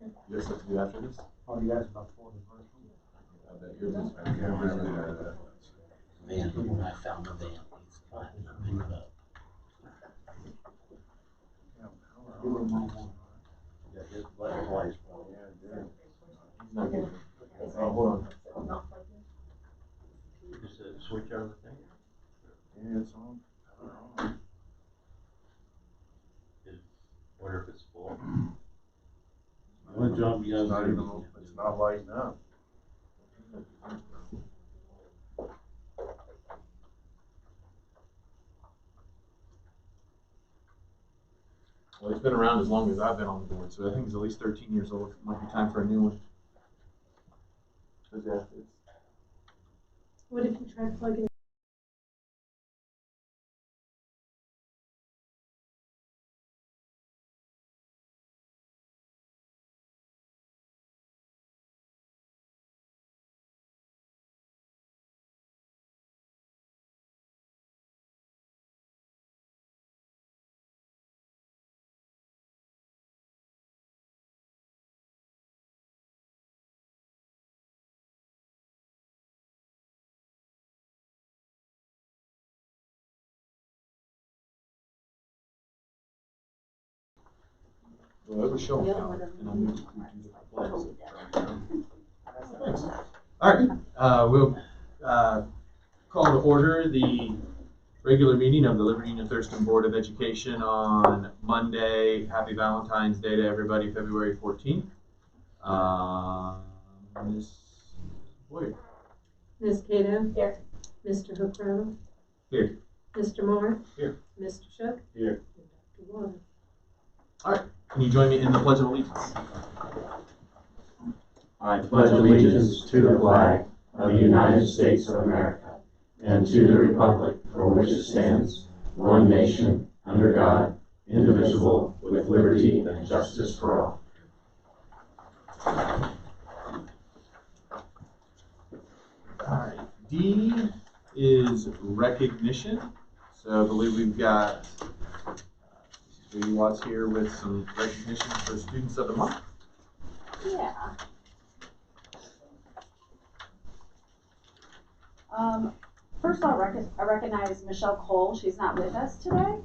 You guys have to do after this? Oh, you guys about for the first one? I bet yours is better. Man, I found a van. He's got it up. Give him my one. Yeah, his wife's He's not getting it. Oh, hold on. Just a switch on the thing. Yeah, it's on. Wonder if it's full. What job you It's have? not even, it's not lighting up. Well, it's been around as long as I've been on the board, so I think it's at least 13 years old. It might be time for a new one. But yeah, it's, What if you try plugging? well, it was showing now, and I moved it to two different places. Thanks. All right, we'll call to order the regular meeting of the Liberty Union-Thurston Board of Education on Monday. Happy Valentine's Day to everybody, February 14th. Ms. Boyer. Ms. Cato? Here. Mr. Hookrottle? Here. Mr. Moore? Here. Mr. Shook? Here. And Dr. Water. All right, can you join me in the Pledge of Allegiance? I pledge allegiance to the flag of the United States of America and to the republic for which it stands, one nation, under God, indivisible, with liberty and justice for all. All right, D is recognition. So I believe we've got J.D. Watts here with some recognition for Students of the Month. Yeah. First I'll recognize Michelle Cole. She's not with us today.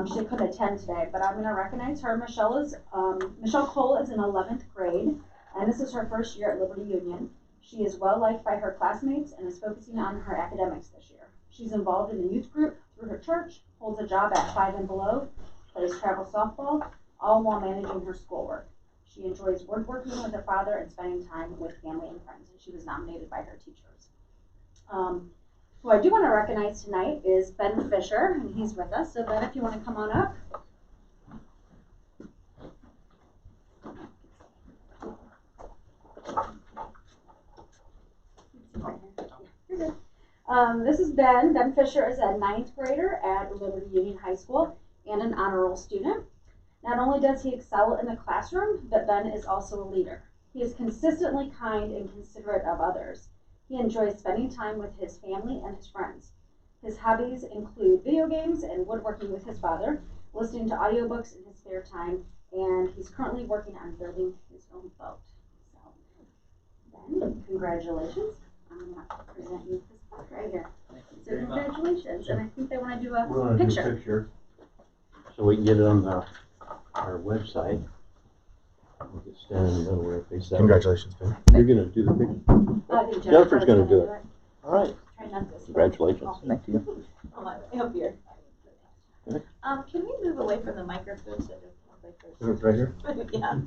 She couldn't attend today, but I'm going to recognize her. Michelle Cole is in 11th grade, and this is her first year at Liberty Union. She is well liked by her classmates and is focusing on her academics this year. She's involved in the youth group through her church, holds a job at 5 and Below, plays travel softball, all while managing her schoolwork. She enjoys woodworking with her father and spending time with family and friends, and she was nominated by her teachers. Who I do want to recognize tonight is Ben Fisher, and he's with us. So Ben, if you want to come on up. You're good. This is Ben. Ben Fisher is a 9th grader at Liberty Union High School and an honor roll student. Not only does he excel in the classroom, but Ben is also a leader. He is consistently kind and considerate of others. He enjoys spending time with his family and his friends. His hobbies include video games and woodworking with his father, listening to audiobooks in his spare time, and he's currently working on building his own boat. So, Ben, congratulations. I'm going to present you this book right here. So congratulations, and I think they want to do a picture. So we can get it on our website. We'll just stand in the middle where it faces out. Congratulations, Ben. You're going to do the picture? Jennifer's going to do it. All right. Try not to. Congratulations. Thank you. I hope you're. Can we move away from the microphone so Is it right here? yeah.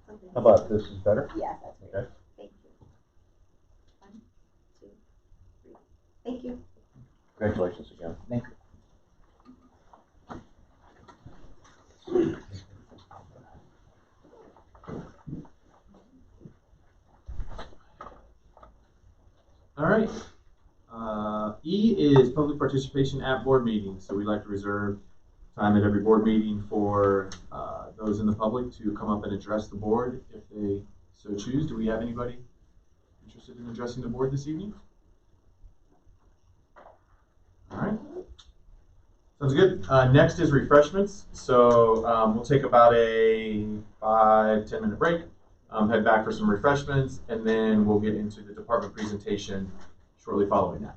How about this is better? Yeah, that's great. Okay. Thank you. 1, 2, 3. Thank you. Congratulations again. Thank you. All right. E is public participation at board meetings. So we like to reserve time at every board meeting for those in the public to come up and address the board if they so choose. Do we have anybody interested in addressing the board this evening? All right. Sounds good. Next is refreshments. So we'll take about a 5-10 minute break, head back for some refreshments, and then we'll get into the department presentation shortly following that.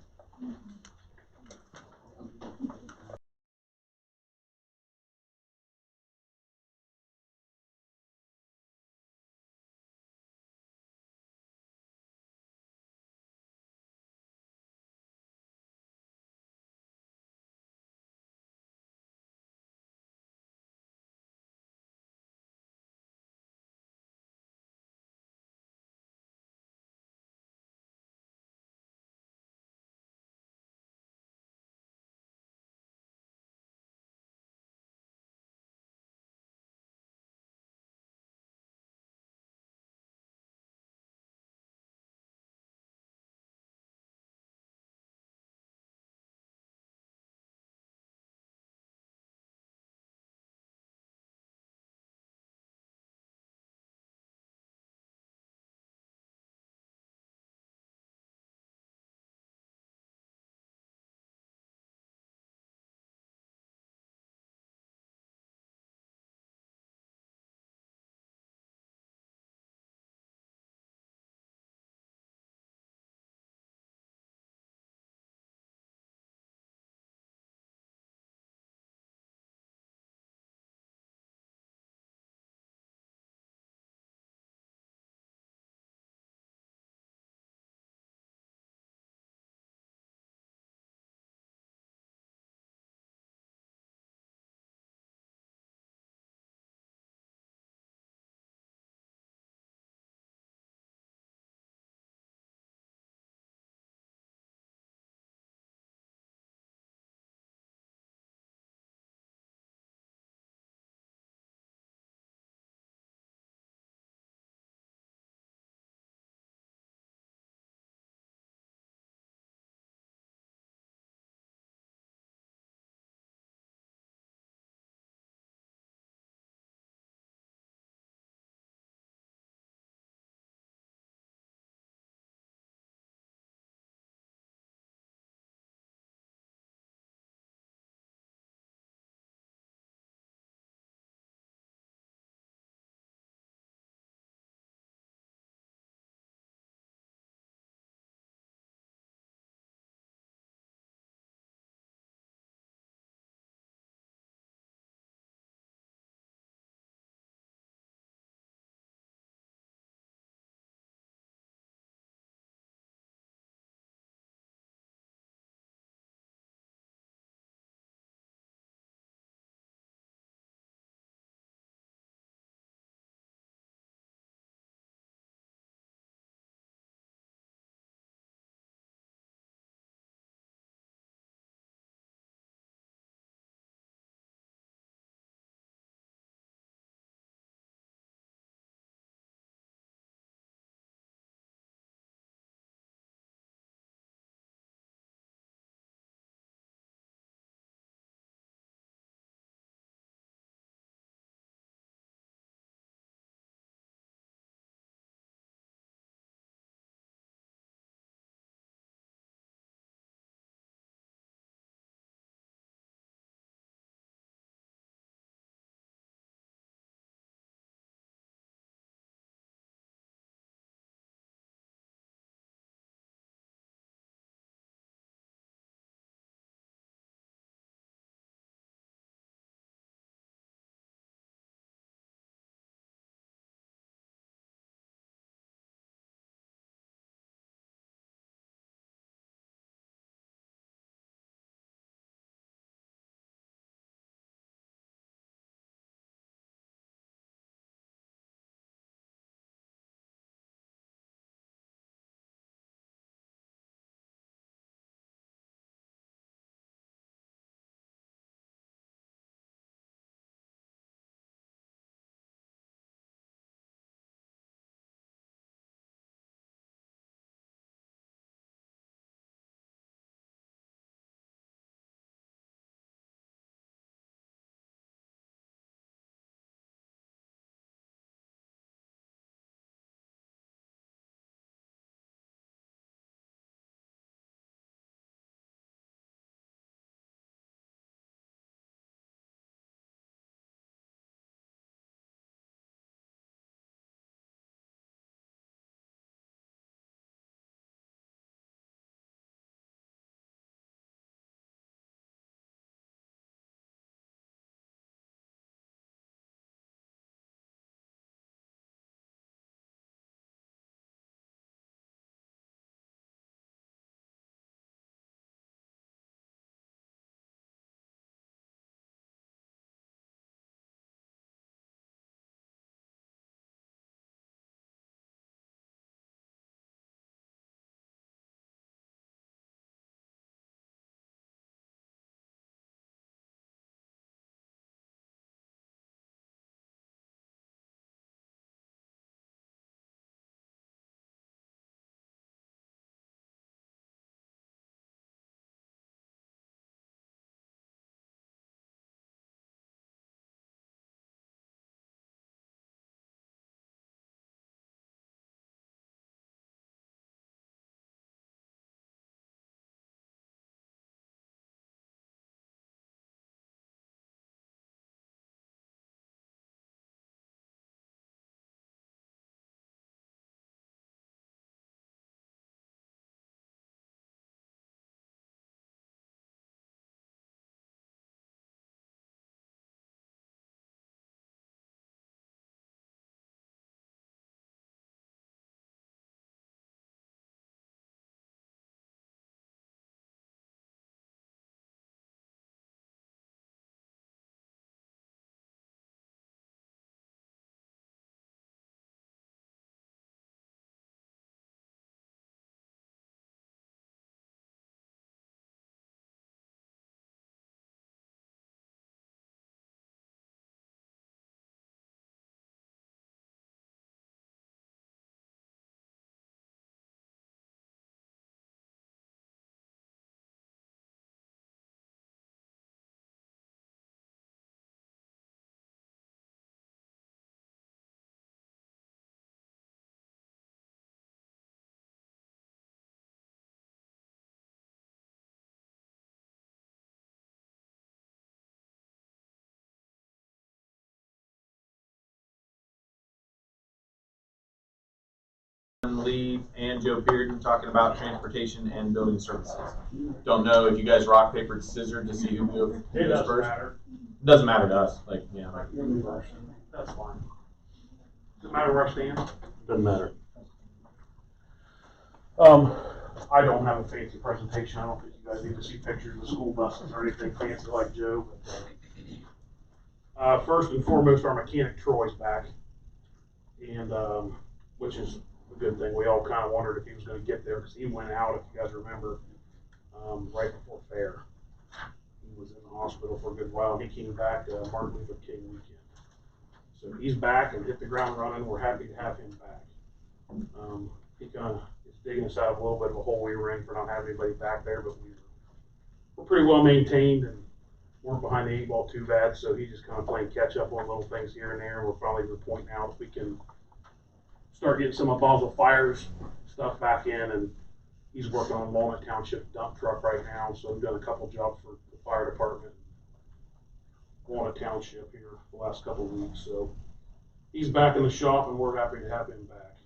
Tim Lee and Joe Bearden talking about transportation and building services. Don't know if you guys rock, paper, scissors to see who goes first. It doesn't matter to us. Like, yeah. That's fine. Doesn't matter where I stand. Doesn't matter. I don't have a fancy presentation. I don't think you guys need to see pictures of school buses or anything fancy like Joe. But, first and foremost, our mechanic Troy's back, and which is a good thing. We all kind of wondered if he was going to get there because he went out, if you guys remember, right before fair. He was in the hospital for a good while. He came back Martin Luther King weekend. So he's back and hit the ground running. We're happy to have him back. He kind of is digging us out of a little bit of a hole we were in for not having anybody back there, but we're pretty well maintained and weren't behind the 8 ball too bad. So he's just kind of playing catch up on little things here and there. We're probably to the point now that we can start getting some of Basel Fire's stuff back in, and he's working on Walnut Township dump truck right now. So we've done a couple jobs for the fire department, Walnut Township here the last couple of weeks. So he's back in the shop, and we're happy to have him back.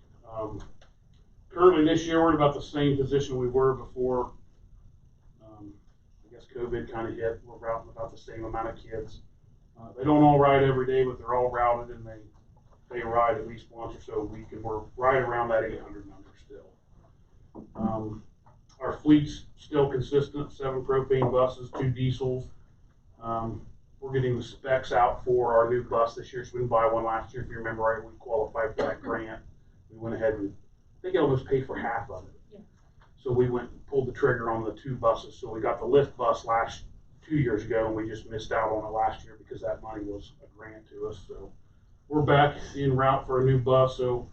Currently this year, we're in about the same position we were before. I guess COVID kind of hit. We're routing about the same amount of kids. They don't all ride every day, but they're all routed, and they ride at least once or so a week, and we're right around that 800 number still. Our fleet's still consistent: 7 propane buses, 2 diesels. We're getting the specs out for our new bus this year, so we didn't buy one last year. If you remember right, we qualified for that grant. We went ahead and I think it almost paid for half of it. Yeah. So we went and pulled the trigger on the 2 buses. So we got the lift bus 2 years ago, and we just missed out on it last year because that money was a grant to us. So we're back en route for a new bus. So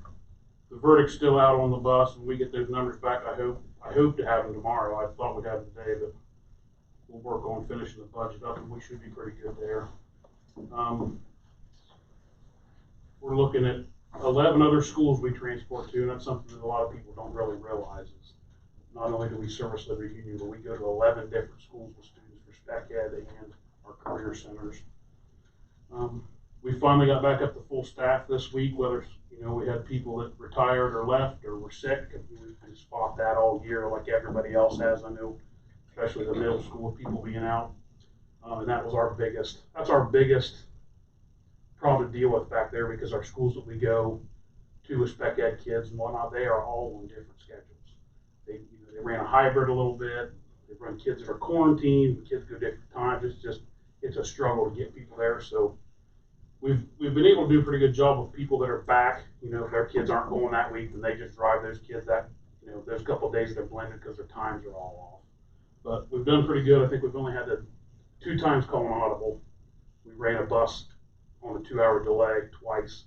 the verdict's still out on the bus, and we get those numbers back. I hope to have them tomorrow. I thought we'd have them today, but we'll work on finishing the budget up, and we should be pretty good there. We're looking at 11 other schools we transport to, and that's something that a lot of people don't really realize. Is not only do we service Liberty Union, but we go to 11 different schools with students for spec ed and our career centers. We finally got back up to full staff this week, whether we had people that retired or left or were sick, and we've just fought that all year like everybody else has. I know, especially the middle school people being out, and that's our biggest problem to deal with back there, because our schools that we go to with spec ed kids and whatnot, they are all on different schedules. They ran a hybrid a little bit. They run kids that are quarantined, kids go different times. It's a struggle to get people there. So we've been able to do a pretty good job with people that are back. If their kids aren't going that week, then they just drive those kids that, there's a couple of days that they're blended because their times are all off. But we've done pretty good. I think we've only had 2 times call an audible. We ran a bus on a 2-hour delay twice.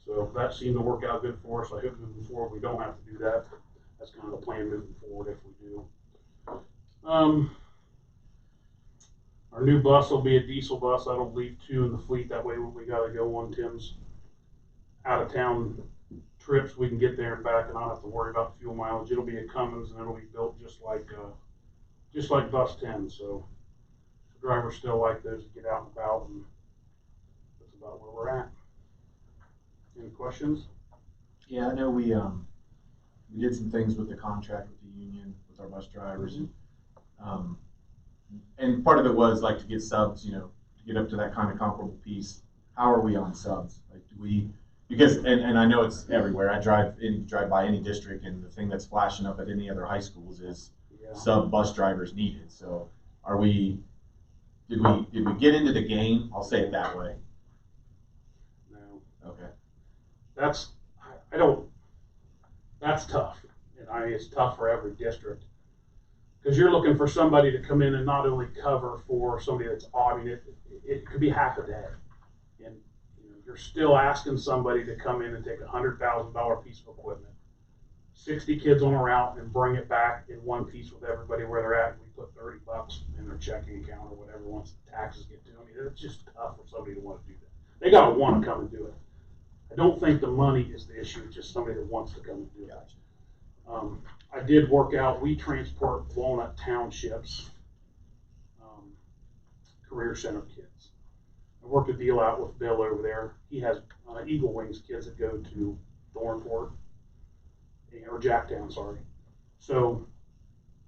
So that seemed to work out good for us. I hope moving forward we don't have to do that. That's kind of the plan moving forward if we do. Our new bus will be a diesel bus. That'll leave 2 in the fleet. That way when we got to go on Tim's out of town trips, we can get there and back and not have to worry about the fuel mileage. It'll be a Cummins, and it'll be built just like bus 10. So the drivers still like those to get out and about, and that's about where we're at. Any questions? Yeah, I know we did some things with the contract with the union, with our bus drivers, and part of it was like to get subs, to get up to that kind of comparable piece. How are we on subs? Like, do we? Because and I know it's everywhere. I drive by any district, and the thing that's flashing up at any other high schools is sub bus drivers needed. So are we? Did we get into the game? I'll say it that way. No. Okay. That's tough. And it's tough for every district, because you're looking for somebody to come in and not only cover for somebody that's odd. I mean, it could be half a day, and you're still asking somebody to come in and take a $100,000 piece of equipment, 60 kids on a route, and bring it back in one piece with everybody where they're at. And we put $30 in their checking account or whatever once the taxes get due. I mean, it's just tough for somebody to want to do that. They got to want to come and do it. I don't think the money is the issue. It's just somebody that wants to come and do it. I did work out. We transport Walnut Township's career center kids. I worked a deal out with Bill over there. He has Eagle Wings kids that go to Thornport, or Jacktown, sorry. So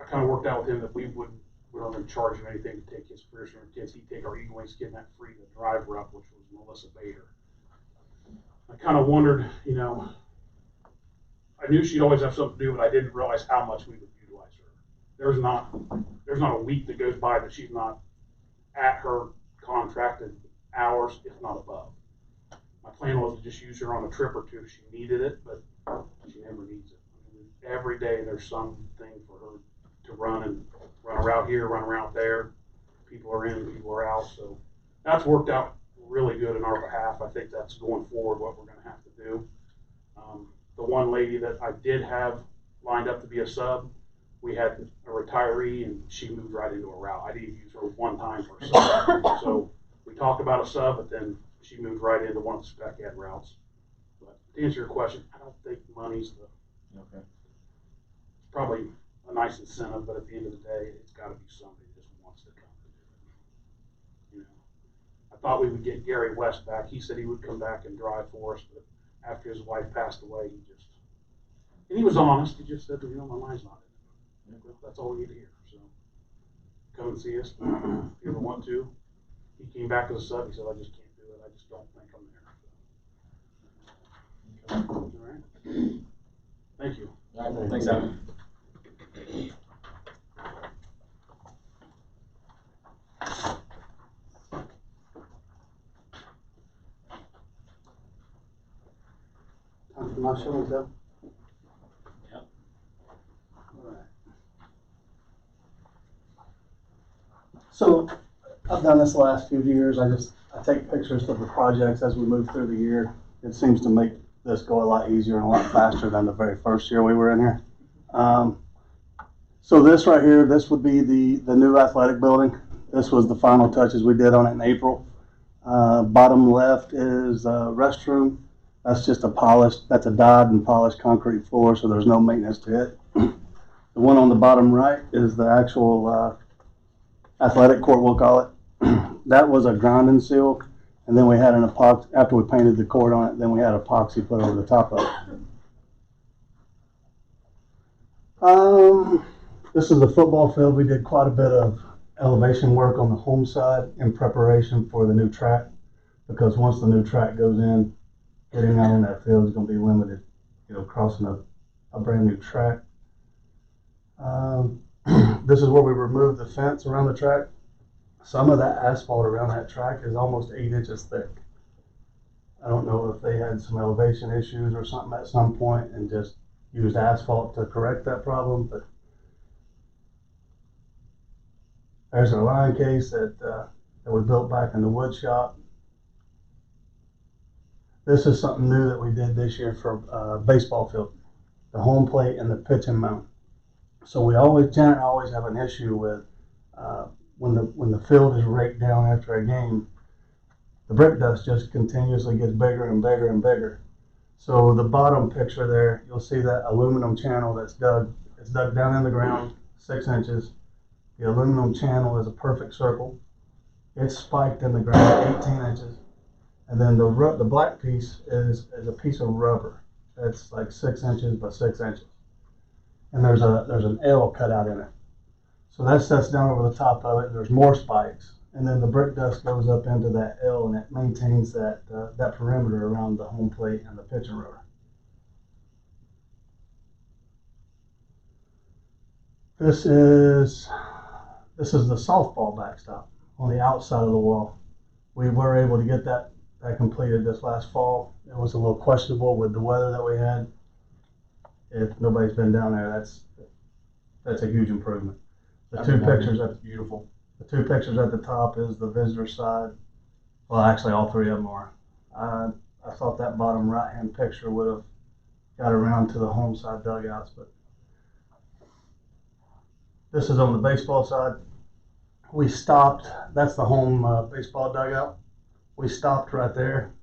I kind of worked out with him that we we're not going to charge him anything to take his career center kids. He'd take our Eagle Wings kid in that free to drive her up, which was Melissa Bader. I kind of wondered, you know, I knew she'd always have something to do, but I didn't realize how much we would utilize her. There's not a week that goes by that she's not at her contracted hours, if not above. My plan was to just use her on a trip or two if she needed it, but she never needs it. I mean, every day there's something for her to run around here, run around there. People are in, people are out, so that's worked out really good in our behalf. I think that's going forward what we're going to have to do. The one lady that I did have lined up to be a sub, we had a retiree and she moved right into a route. I didn't use her one time for a sub. So we talked about a sub, but then she moved right into one of the spec ed routes. But to answer your question, I don't think money's Okay. it's probably a nice incentive, but at the end of the day, it's got to be somebody that just wants to come to do it. You know, I thought we would get Gary West back. He said he would come back and drive for us, but after his wife passed away, and he was honest. He just said, you know, my mind's not in it. That's all we need to hear. So come and see us if you ever want to. He came back as a sub. He said, I just can't do it. I just don't think I'm there. So. All right. Thank you. All right. Thanks, Adam. Time for my show and tell. Yep. All right. So I've done this the last few years. I take pictures of the projects as we move through the year. It seems to make this go a lot easier and a lot faster than the very first year we were in here. So this right here, this would be the new athletic building. This was the final touches we did on it in April. Bottom left is a restroom. That's just that's a dyed and polished concrete floor, so there's no maintenance to it. The one on the bottom right is the actual athletic court, we'll call it. That was a ground and seal, and then we had an epoxy, after we painted the court on it, then we had epoxy put over the top of it. This is the football field. We did quite a bit of elevation work on the home side in preparation for the new track, because once the new track goes in, getting out in that field is going to be limited, you know, crossing a brand new track. This is where we removed the fence around the track. Some of that asphalt around that track is almost 8 inches thick. I don't know if they had some elevation issues or something at some point and just used asphalt to correct that problem, but there's our line case that we built back in the wood shop. This is something new that we did this year for baseball field, the home plate and the pitching mound. So Janet always have an issue with when the field is raked down after a game, the brick dust just continuously gets bigger and bigger and bigger. So the bottom picture there, you'll see that aluminum channel that's dug. It's dug down in the ground 6 inches. The aluminum channel is a perfect circle. It's spiked in the ground 18 inches. And then the black piece is a piece of rubber that's like 6 inches by 6 inches. And there's an L cut out in it. So that sets down over the top of it, and there's more spikes. And then the brick dust goes up into that L, and it maintains that perimeter around the home plate and the pitching rotor. This is the softball backstop on the outside of the wall. We were able to get that completed this last fall. It was a little questionable with the weather that we had. If nobody's been down there, that's a huge improvement. The two pictures, that's beautiful. The two pictures at the top is the visitor side. Well, actually, all three of them are. I thought that bottom right-hand picture would have got around to the home side dugouts, but this is on the baseball side. We stopped. That's the home baseball dugout. We stopped right there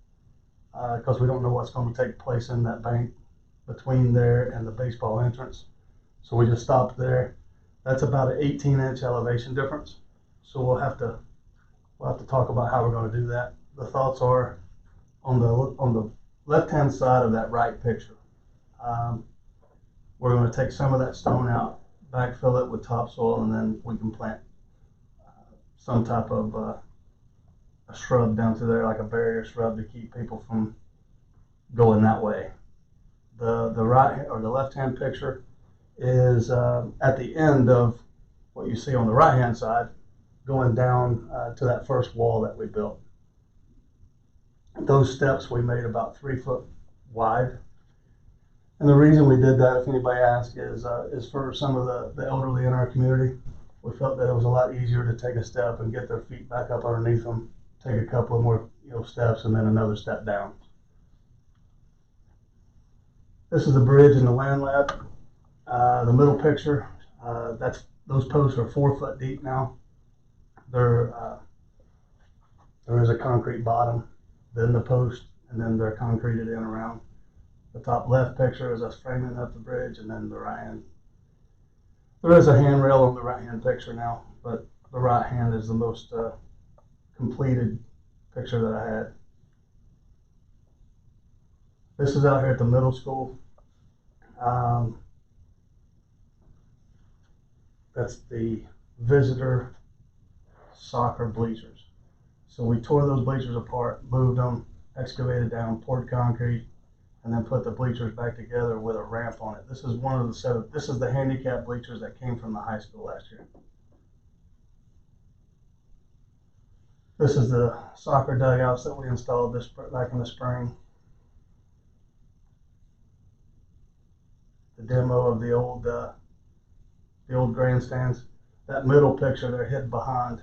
because we don't know what's going to take place in that bank between there and the baseball entrance. So we just stopped there. That's about an 18-inch elevation difference. So we'll have to talk about how we're going to do that. The thoughts are on the left-hand side of that right picture. We're gonna take some of that stone out, backfill it with topsoil, and then we can plant some type of a shrub down through there, like a barrier shrub, to keep people from going that way. The right or the left-hand picture is at the end of what you see on the right-hand side, going down to that first wall that we built. Those steps we made about 3 foot wide. And the reason we did that, if anybody asks, is for some of the elderly in our community. We felt that it was a lot easier to take a step and get their feet back up underneath them, take a couple of more steps, and then another step down. This is the bridge in the land lab. The middle picture, those posts are 4 foot deep now. There is a concrete bottom, then the post, and then they're concreted in around. The top left picture is us framing up the bridge, and then the right hand. There is a handrail on the right hand picture now, but the right hand is the most completed picture that I had. This is out here at the middle school. That's the visitor soccer bleachers. So we tore those bleachers apart, moved them, excavated down, poured concrete, and then put the bleachers back together with a ramp on it. This is one of the this is the handicap bleachers that came from the high school last year. This is the soccer dugouts that we installed back in the spring. The demo of the old grandstands. That middle picture they're hidden behind,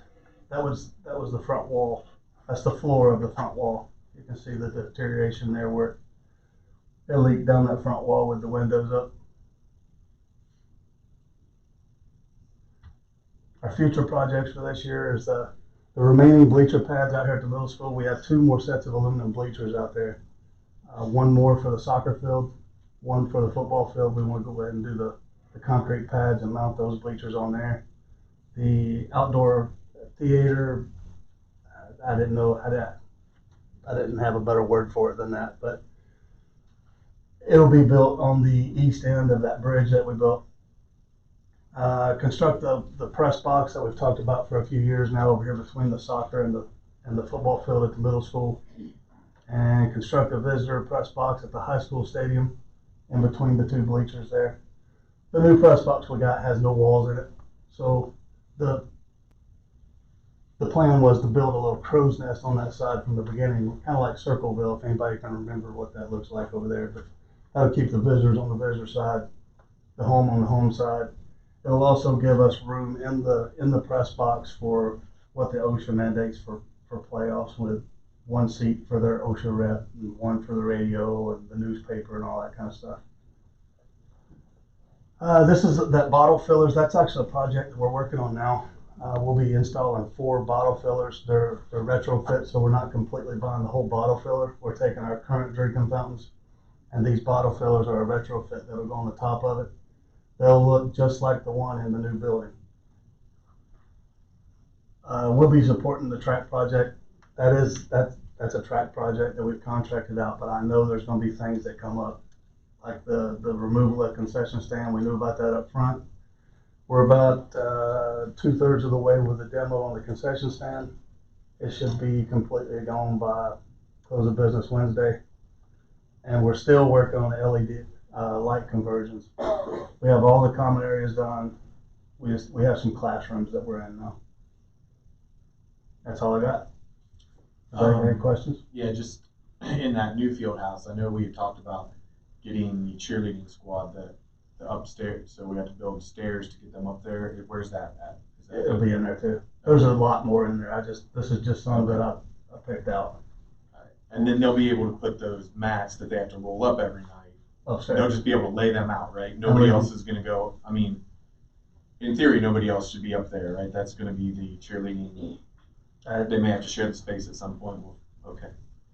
that was the front wall. That's the floor of the front wall. You can see the deterioration there where it leaked down that front wall with the windows up. Our future projects for this year is the remaining bleacher pads out here at the middle school. We have 2 more sets of aluminum bleachers out there. 1 more for the soccer field, 1 for the football field. We want to go ahead and do the concrete pads and mount those bleachers on there. The outdoor theater, I didn't know how to, I didn't have a better word for it than that, but it'll be built on the east end of that bridge that we built. Construct the press box that we've talked about for a few years now over here between the soccer and the football field at the middle school, and construct a visitor press box at the high school stadium in between the 2 bleachers there. The new press box we got has no walls in it, so the plan was to build a little crow's nest on that side from the beginning, kind of like Circleville, if anybody can remember what that looks like over there. But that'll keep the visitors on the visitor side, the home on the home side. It'll also give us room in the press box for what the OSHA mandates for playoffs, with 1 seat for their OSHA rep, and 1 for the radio and the newspaper and all that kind of stuff. This is that bottle fillers. That's actually a project that we're working on now. We'll be installing 4 bottle fillers. They're retrofit, so we're not completely buying the whole bottle filler. We're taking our current drinking fountains, and these bottle fillers are a retrofit that'll go on the top of it. They'll look just like the one in the new building. We'll be supporting the track project. That's a track project that we've contracted out, but I know there's going to be things that come up, like the removal of concession stand. We knew about that up front. We're about 2/3 of the way with the demo on the concession stand. It should be completely gone by close of business Wednesday. And we're still working on the LED light conversions. We have all the common areas done. We have some classrooms that we're in now. That's all I got. Any questions? Yeah, just in that new field house, I know we had talked about getting the cheerleading squad, the upstairs, so we have to build stairs to get them up there. Where's that at? It'll be in there too. There's a lot more in there. This is just some that I picked out. Right. And then they'll be able to put those mats that they have to roll up every night. Upstairs. They'll just be able to lay them out, right? Nobody else is going to go. I mean, in theory, nobody else should be up there, right? That's going to be the cheerleading. They may have to share the space at some point. Okay.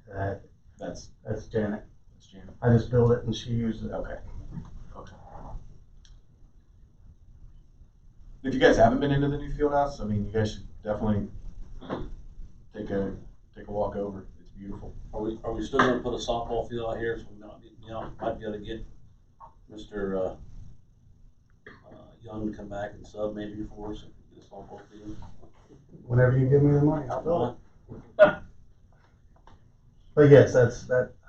That's Janet. That's Janet. I just built it and she used it. Okay. Okay. If you guys haven't been into the new field house, I mean, you guys should definitely take a walk over. It's beautiful. Are we still gonna put a softball field out here, so we might be able to get Mr. Young to come back and sub maybe for us, if this all both in. Whenever you give me the money, I'll do it. But yes, I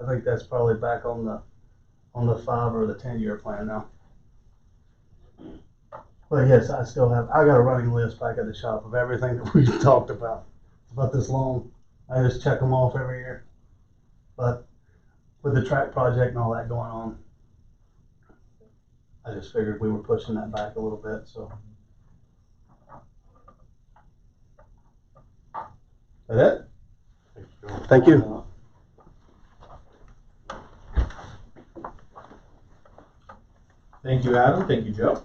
think that's probably back on the 5 or the 10-year plan now. But yes, I got a running list back at the shop of everything that we've talked about. It's about this long. I just check them off every year. But with the track project and all that going on, I just figured we were pushing that back a little bit, so. Is that it? Thanks, Joe. Thank you. Thank you, Adam. Thank you, Joe.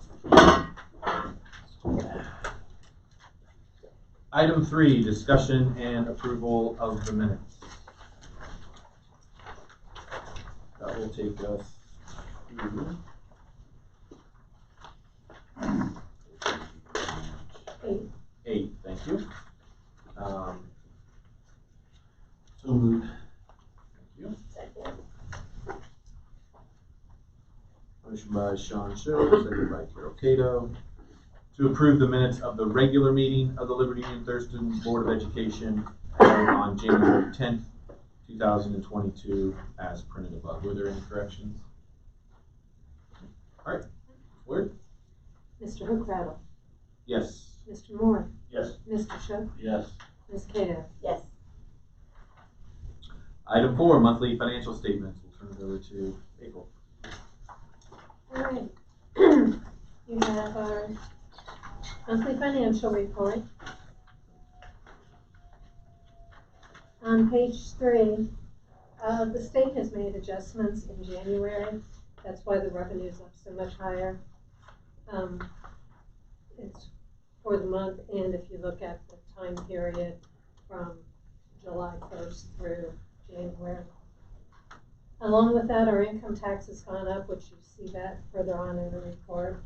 Item 3, discussion and approval of the minutes. That will take us to 8. Thank you. So moved. Thank you. Motion by Sean Schill, seconded by Carol Cato, to approve the minutes of the regular meeting of the Liberty Union-Thurston Board of Education held on January 10th, 2022, as printed above. Were there any corrections? All right. Word? Mr. Hookrattle, Yes. Mr. Moore, Yes. Mr. Shook, Yes. Ms. Cato. Yes. Item 4, monthly financial statements. We'll turn it over to April. All right. You have our monthly financial report. On page 3, the state has made adjustments in January. That's why the revenue is up so much higher. It's for the month, and if you look at the time period from July 1st through January. Along with that, our income tax has gone up, which you see that further on in the report.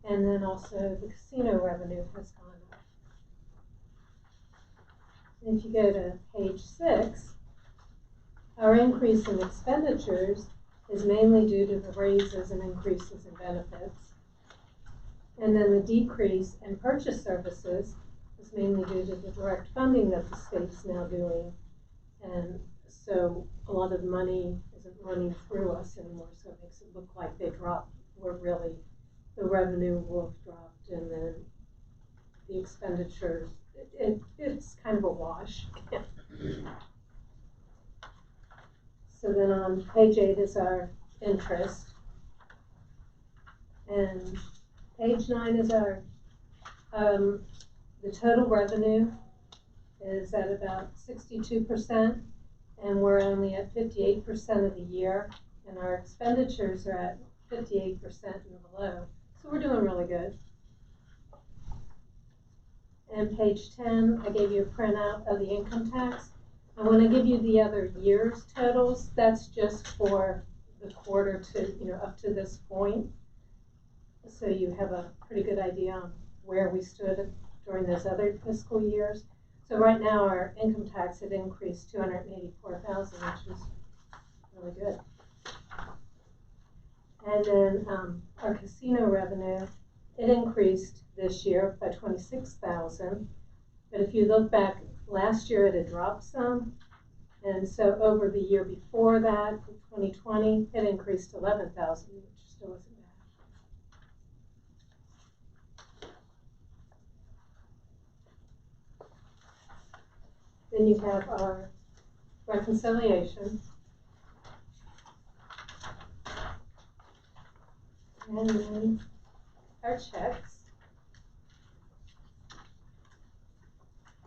And then also the casino revenue has gone up. And if you go to page 6, our increase in expenditures is mainly due to the raises and increases in benefits. And then the decrease in purchase services is mainly due to the direct funding that the state's now doing. And so a lot of the money isn't running through us anymore, so it makes it look like they dropped, where really the revenue will have dropped, and then the expenditures, it's kind of a wash. So then on page 8 is our interest, and page 9 is our, the total revenue is at about 62%, and we're only at 58% of the year, and our expenditures are at 58% and below. So we're doing really good. And page 10, I gave you a printout of the income tax. And when I give you the other year's totals, that's just for the quarter to, up to this point. So you have a pretty good idea on where we stood during those other fiscal years. So right now our income tax had increased $284,000, which is really good. And then our casino revenue, it increased this year by $26,000. But if you look back, last year it had dropped some. And so over the year before that, 2020, it increased $11,000, which still isn't bad. Then you have our reconciliation. And then our checks.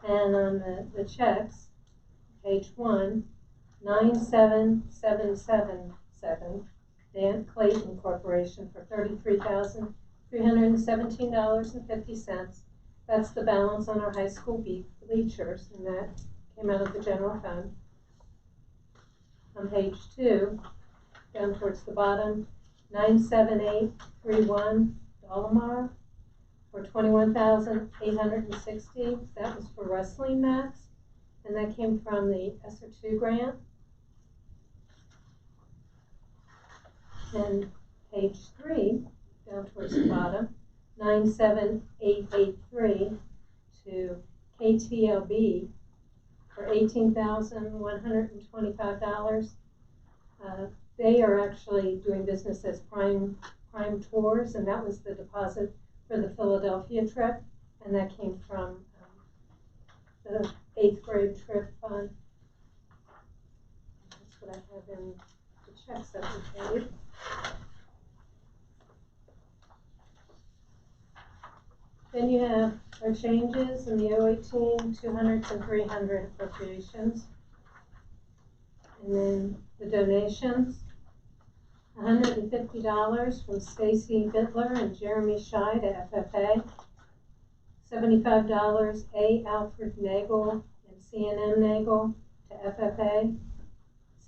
And on the checks, page 1, 97777, Dan Clayton Corporation for $33,317.50. That's the balance on our high school bleachers, and that came out of the general fund. On page 2, down towards the bottom, 97831 Dolomar for $21,860. That was for wrestling mats, and that came from the ESSER 2 grant. And page 3, down towards the bottom, 97883 to KTLB for $18,125. They are actually doing business as Prime Tours, and that was the deposit for the Philadelphia trip, and that came from the 8th grade trip fund. That's what I have in the checks that we paid. Then you have our changes in the 018, 200s, and 300 appropriations. And then the donations, $150 from Stacy Bittler and Jeremy Scheid to FFA, $75 A. Alfred Nagel and CNM Nagel to FFA,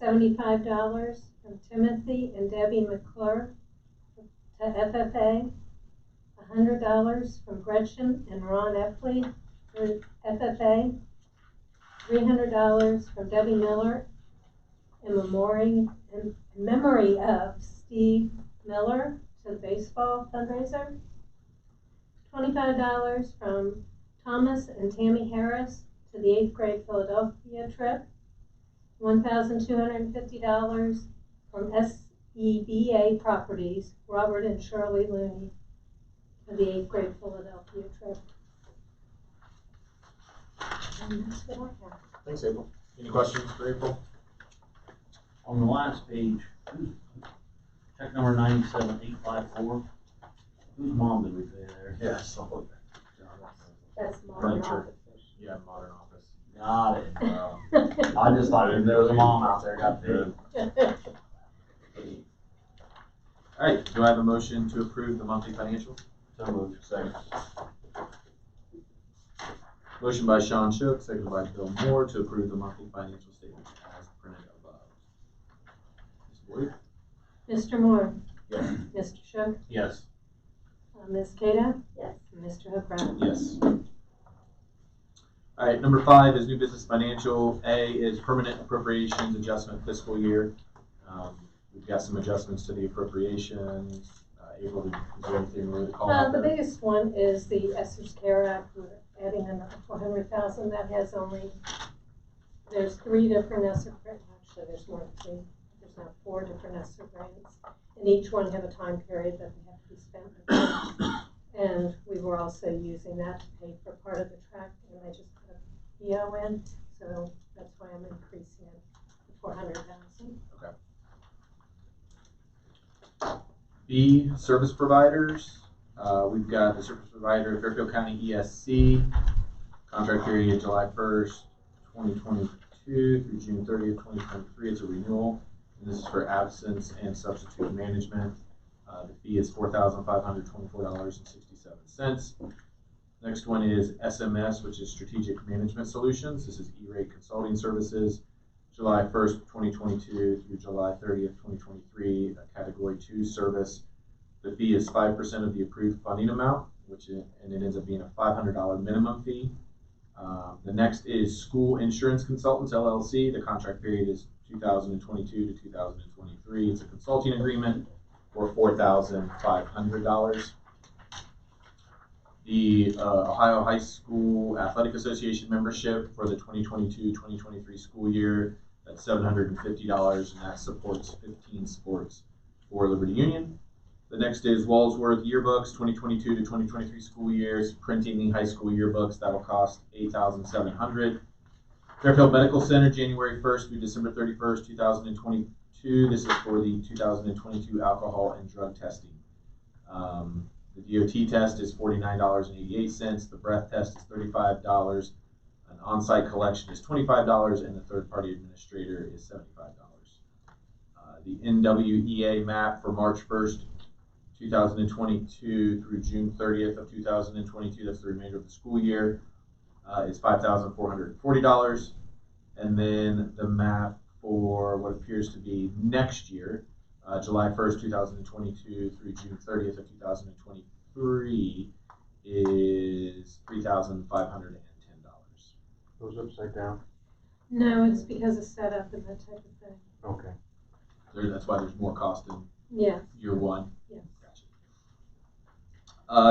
$75 from Timothy and Debbie McClure to FFA, $100 from Gretchen and Ron Epley for FFA, $300 from Debbie Miller in memory of Steve Miller to the baseball fundraiser, $25 from Thomas and Tammy Harris to the 8th grade Philadelphia trip, $1,250 from SEBA Properties, Robert and Shirley Looney, for the 8th grade Philadelphia trip. And that's what I have. Thanks, April. Any questions for April? On the last page, check number 97854, whose mom did we pay there? Yeah, something like That's my Furniture. office. Yeah, modern office. Got it. I just thought if there was a mom out there got paid. All right, do I have a motion to approve the monthly financials? So moved. Second. Motion by Sean Shook, seconded by Bill Moore to approve the monthly financial statements as printed above. Ms. Boyd? Mr. Moore? Yes. Mr. Shook? Yes. Ms. Cada? Yes. And Mr. Hooker? Yes. All right, number 5 is new business financial. A is permanent appropriations adjustment fiscal year. We've got some adjustments to the appropriations. April, is there anything really to call out The there? biggest one is the Esther's Care Act. We're adding another $400,000. That has there's 3 different Esther grants. Actually, there's more than 3. There's now 4 different Esther grants, and each one have a time period that they have to be spent. And we were also using that to pay for part of the track, and I just put a PO in, so that's why I'm increasing it to $400,000. Okay. B, service providers. We've got the service provider, Fairfield County ESC, contract period July 1st, 2022 through June 30th, 2023. It's a renewal, and this is for absence and substitute management. The fee is $4,524.67. Next one is SMS, which is Strategic Management Solutions. This is E-Rate Consulting Services, July 1st, 2022 through July 30th, 2023, a Category 2 service. The fee is 5% of the approved funding amount, and it ends up being a $500 minimum fee. The next is School Insurance Consultants, LLC. The contract period is 2022 to 2023. It's a consulting agreement for $4,500. The Ohio High School Athletic Association membership for the 2022-2023 school year, that's $750, and that supports 15 sports for Liberty Union. The next is Walsworth Yearbooks, 2022 to 2023 school years, printing the high school yearbooks. That'll cost $8,700. Fairfield Medical Center, January 1st through December 31st, 2022. This is for the 2022 alcohol and drug testing. The DOT test is $49.88. The breath test is $35. An on-site collection is $25, and the third-party administrator is $75. The NWEA map for March 1st, 2022 through June 30th of 2022, that's the remainder of the school year, is $5,440. And then the map for what appears to be next year, July 1st, 2022 through June 30th of 2023, is $3,510. Goes upside down. No, it's because of setup and that type of thing. Okay. That's why there's more cost in Yeah. year 1. Yeah.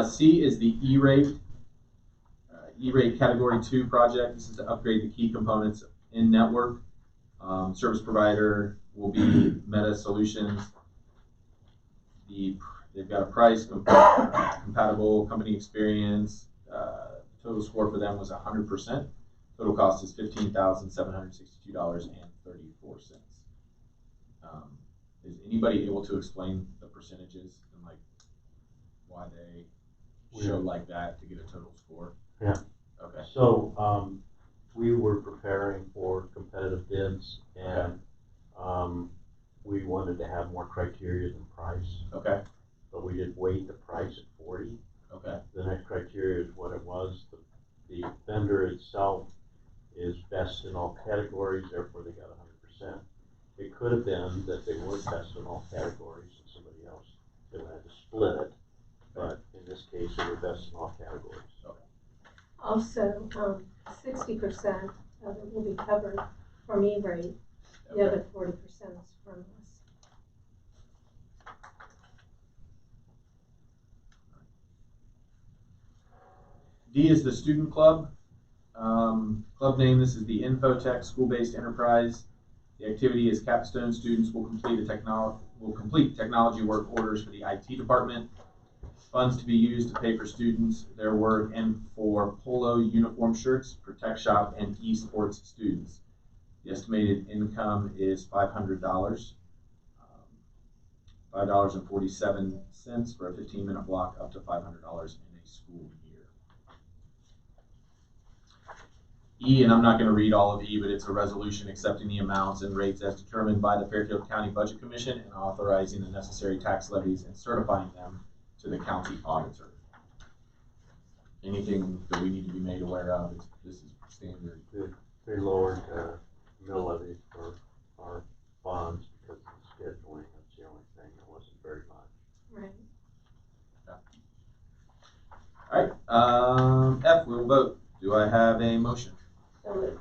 C is the E-rate. E-rate Category 2 project. This is to upgrade the key components in network. Service provider will be Meta Solutions. They've got a price, compatible company experience. Total score for them was 100%. Total cost is $15,762.34. Is anybody able to explain the percentages and like why they show like that to get a total score? Yeah. Okay. So, we were preparing for competitive bids and, we wanted to have more criteria than price, Okay. but we did weight the price at 40. Okay. The next criteria is what it was. The vendor itself is best in all categories, therefore they got 100%. It could have been that they weren't best in all categories and somebody else, they would have to split it. But in this case, they were best in all categories. Also, 60% of it will be covered from E-rate. The other 40% is from us. D is the student club. Club name, this is the Infotech School-Based Enterprise. The activity is capstone students will complete technology work orders for the IT department. Funds to be used to pay for students, their work, and for polo uniform shirts, Protect Shop, and esports students. The estimated income is $500, $5.47 for a 15-minute block, up to $500 in a school year. E, and I'm not going to read all of E, but it's a resolution accepting the amounts and rates as determined by the Fairfield County Budget Commission and authorizing the necessary tax levies and certifying them to the county auditor. Anything that we need to be made aware of, this is standard. They lowered mill levy for our bonds because of the scheduling. That's the only thing. It wasn't very much. Right. Okay. All right. F, we will vote. Do I have a motion? So moved.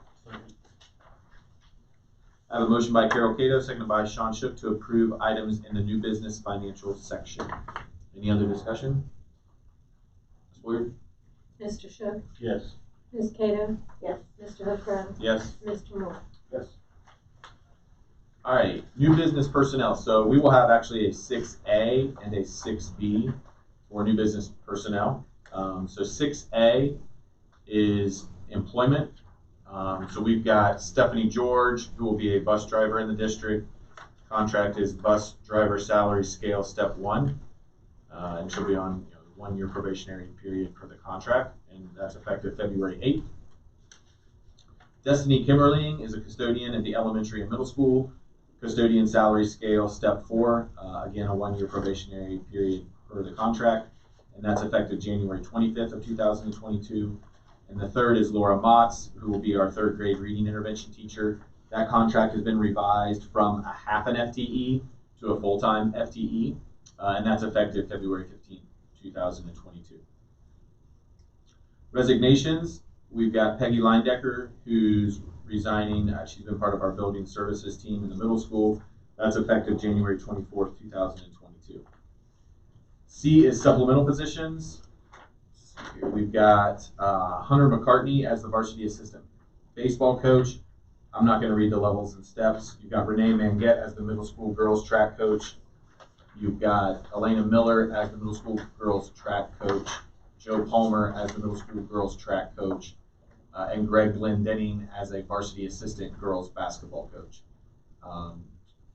I have a motion by Carol Cato, seconded by Sean Shook to approve items in the new business financial section. Any other discussion? Ms. Boyer? Mr. Shook? Yes. Ms. Cato? Yes. Mr. Hooker? Yes. Mr. Moore? Yes. All right, new business personnel. So we will have actually a 6A and a 6B for new business personnel. So 6A is employment. So we've got Stephanie George, who will be a bus driver in the district. Contract is bus driver salary scale step 1. And she'll be on the 1-year probationary period for the contract, and that's effective February 8th. Destiny Kimmerling is a custodian at the elementary and middle school. Custodian salary scale step 4, again a 1-year probationary period for the contract, and that's effective January 25th of 2022. And the third is Laura Motz, who will be our 3rd grade reading intervention teacher. That contract has been revised from a half an FTE to a full-time FTE, and that's effective February 15th, 2022. Resignations, we've got Peggy Leindecker, who's resigning. She's been part of our building services team in the middle school. That's effective January 24th, 2022. C is supplemental positions. We've got Hunter McCartney as the varsity assistant baseball coach. I'm not going to read the levels and steps. You've got Renee Manguette as the middle school girls track coach. You've got Elena Miller as the middle school girls track coach. Joe Palmer as the middle school girls track coach. And Greg Glendenning as a varsity assistant girls basketball coach.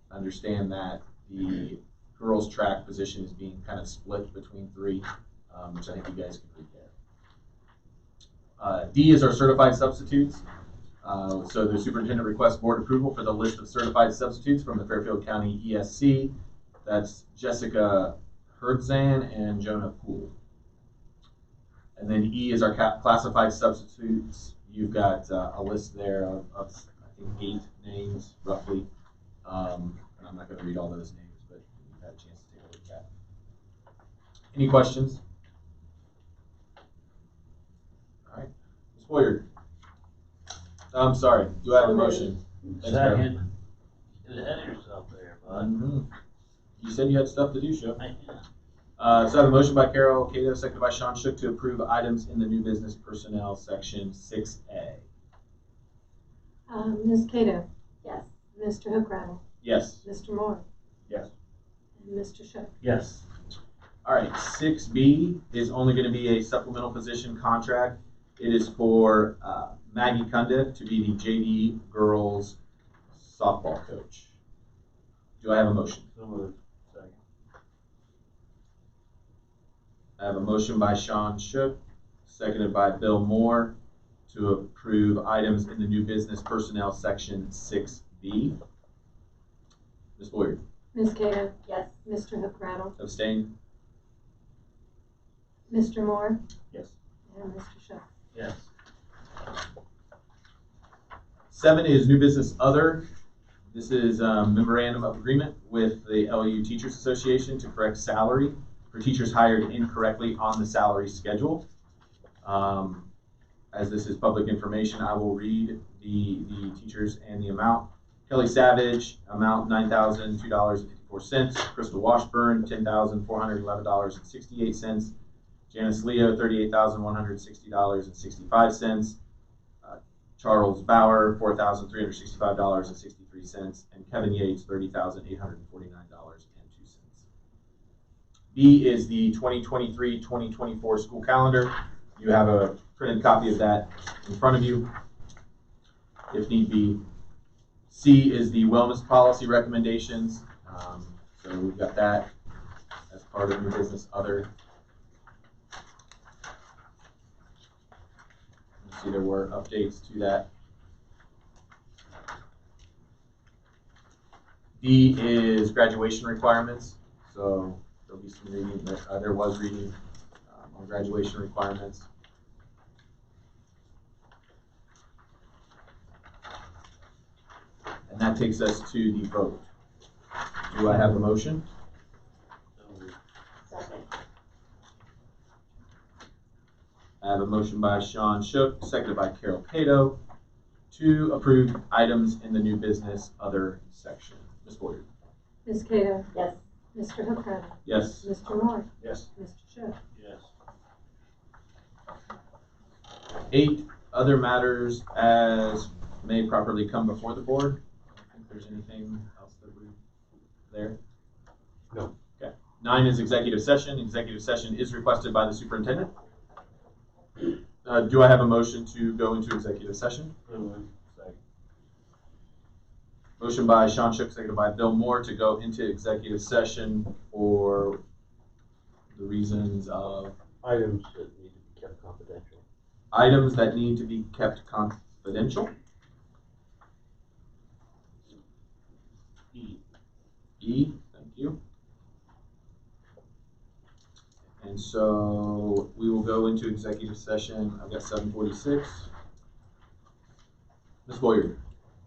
Understand that the girls track position is being kind of split between 3, which I think you guys can read there. D is our certified substitutes. So the superintendent requests board approval for the list of certified substitutes from the Fairfield County ESC. That's Jessica Herdzan and Jonah Poole. And then E is our classified substitutes. You've got a list there of I think 8 names roughly. And I'm not going to read all those names, but you've had a chance to take a look at that. Any questions? All right, Ms. Boyer. I'm sorry. Do I have a motion? Second. Get ahead of yourself there, bud. You said you had stuff to do, Show. So I have a motion by Carol Cato, seconded by Sean Shook to approve items in the new business personnel section 6A. Ms. Cato, Yes. Mr. Hookrattle, Yes. Mr. Moore. Yes. And Mr. Shook. Yes. All right, 6B is only going to be a supplemental position contract. It is for Maggie Cundiff to be the JV girls softball coach. Do I have a motion? So moved. Second. I have a motion by Sean Shook, seconded by Bill Moore, to approve items in the new business personnel section 6B. Ms. Boyer, Ms. Cato, Yes. Mr. Hookrattle, abstain? Mr. Moore, Yes. and Mr. Shook. Yes. 7 is new business other. This is a memorandum of agreement with the LU Teachers Association to correct salary for teachers hired incorrectly on the salary schedule. As this is public information, I will read the teachers and the amount. Kelly Savage, amount $9,002.54. Crystal Washburn, $10,411.68. Janice Leo, $38,160.65. Charles Bauer, $4,365.63. And Kevin Yates, $30,849.02. B is the 2023-2024 school calendar. You have a printed copy of that in front of you, if need be. C is the wellness policy recommendations. So we've got that as part of new business other. You see there were updates to that. D is graduation requirements. So there'll be some reading. There was reading on graduation requirements. And that takes us to the vote. Do I have a motion? So moved. Second. I have a motion by Sean Shook, seconded by Carol Cato, to approve items in the new business other section. Ms. Boyer. Ms. Cato, Yes. Mr. Hookrattle, Yes. Mr. Moore, Yes. Mr. Shook. Yes. 8, other matters as may properly come before the board. I don't think there's anything else that we there. No. Okay. 9 is executive session. Executive session is requested by the superintendent. Do I have a motion to go into executive session? So moved. Second. Motion by Sean Shook, seconded by Bill Moore to go into executive session for the reasons of Items that need to be kept confidential. items that need to be kept confidential. E. E, thank you. And so we will go into executive session. I've got 7:46. Ms. Boyer.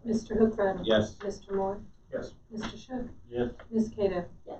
Mr. Hookrattle. Yes. Mr. Moore, Yes. Mr. Shook. Yes. Ms. Cato, Yes.